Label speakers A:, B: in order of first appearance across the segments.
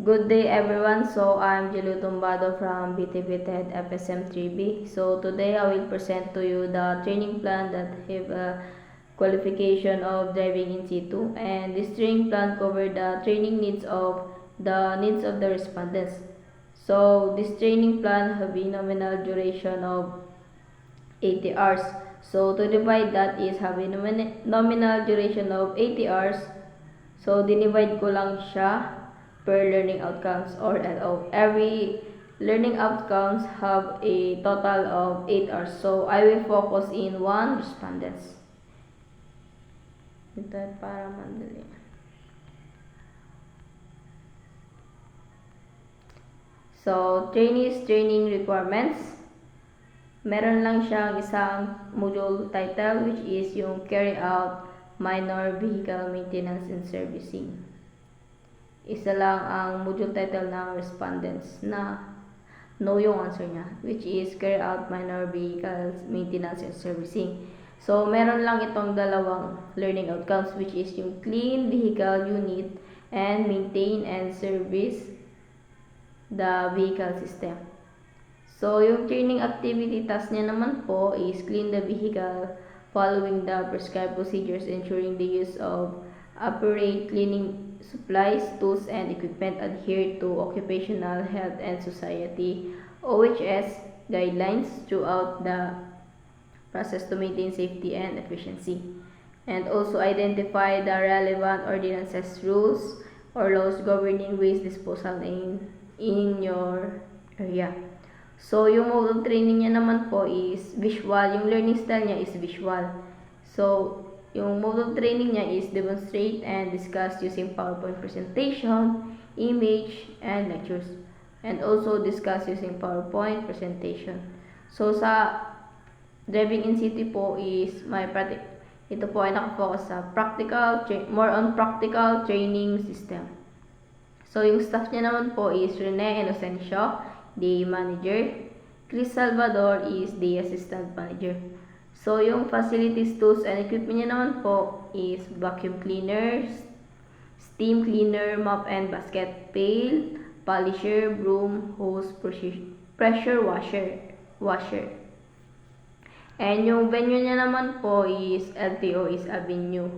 A: Good day everyone. So I'm Jelio Tumbado from BTV TED FSM 3B. So today I will present to you the training plan that have a qualification of driving in situ, and this training plan cover the training needs of the respondents. So this training plan have a nominal duration of 80 hours. So to divide that is have a nominal duration of 80 hours. So dinivide ko lang siya per learning outcomes or LO. Every learning outcomes have a total of 8 hours. So I will focus in one respondents. Ito para madali. So trainees training requirements. Meron lang siyang isang module title which is yung carry out minor vehicle maintenance and servicing. Isa lang ang module title ng respondents na no yung answer niya, which is carry out minor vehicles maintenance and servicing. So meron lang itong dalawang learning outcomes which is yung clean vehicle unit and maintain and service the vehicle system. So, yung training activity task niya naman po is clean the vehicle following the prescribed procedures, ensuring the use of appropriate cleaning supplies, tools, and equipment adhere to Occupational Health and Society OHS guidelines throughout the process to maintain safety and efficiency. And also identify the relevant ordinances, rules, or laws governing waste disposal in your area. So, yung mode of training niya naman po is visual. Yung learning style niya is visual. So, yung mode of training niya is demonstrate and discuss using PowerPoint presentation, image, and lectures. And also discuss using PowerPoint presentation. So, sa driving in city po is ito po ay nakafocus sa more on practical training system. So, yung staff niya naman po is Rene Inocencio, the manager. Chris Salvador is the assistant manager. So, yung facilities, tools, and equipment niya naman po is vacuum cleaner, steam cleaner, mop and basket, pail, polisher, broom, hose, pressure washer. And yung venue niya naman po is LTO is Avenue,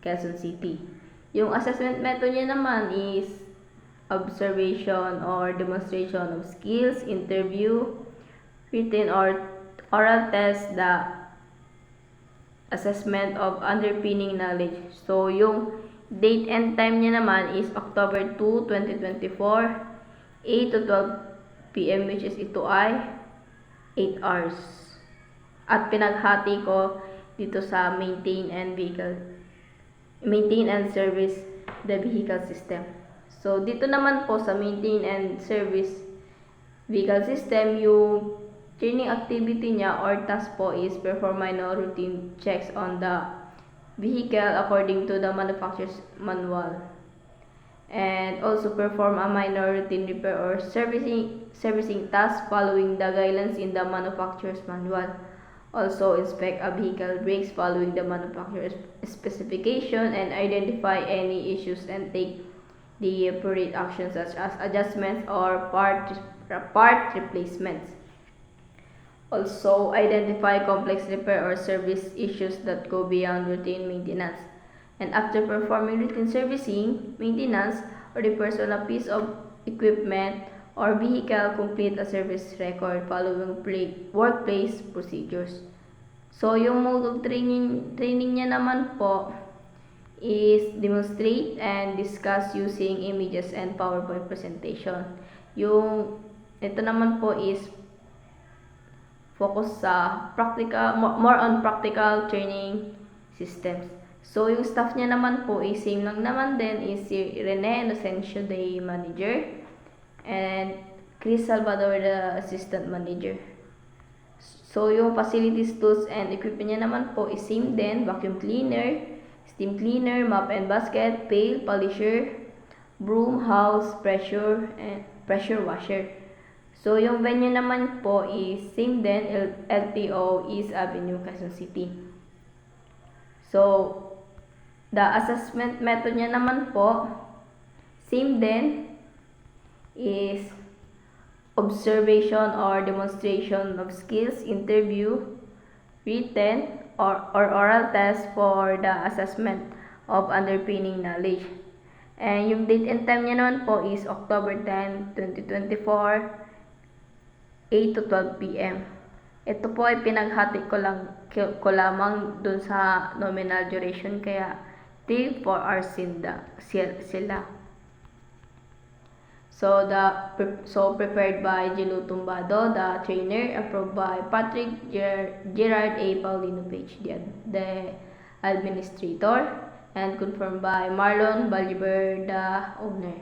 A: Quezon City. Yung assessment method niya naman is observation or demonstration of skills, interview, written or oral test, the assessment of underpinning knowledge. So, yung date and time niya naman is October 2, 2024, 8 to 12 p.m. which is ito ay 8 hours. At pinaghati ko dito sa maintain and service the vehicle system. So, dito naman po sa maintain and service vehicle system, yung training activity niya or task po is perform minor routine checks on the vehicle according to the manufacturer's manual. And also perform a minor routine repair or servicing task following the guidelines in the manufacturer's manual. Also inspect a vehicle brakes following the manufacturer's specification and identify any issues and take the appropriate actions such as adjustments or part replacements. Also, identify complex repair or service issues that go beyond routine maintenance. And after performing routine servicing, maintenance, or repairs on a piece of equipment or vehicle, complete a service record following workplace procedures. So, yung mode of training niya naman po is demonstrate and discuss using images and PowerPoint presentation. Yung ito naman po is focus sa more on practical training systems. So, yung staff niya naman po is same lang naman din is si Rene Inocencio, the manager, and Chris Salvador, the assistant manager. So, yung facilities, tools, and equipment niya naman po is same din, vacuum cleaner, steam cleaner, mop and basket, pail, polisher, broom, house, pressure washer. So, yung venue naman po is same din, LTO is Avenue, Quezon City. So, the assessment method niya naman po, same din, is observation or demonstration of skills, interview, written, or oral test for the assessment of underpinning knowledge. And yung date and time niya naman po is October 10, 2024, 8 to 12 p.m. Ito po ay pinaghati ko lamang dun sa nominal duration kaya 3-4 hours sila. So prepared by Gilo Tumbado, the trainer, approved by Patrick Gerard A. Paulino Page, the administrator, and confirmed by Marlon Baliber, the owner.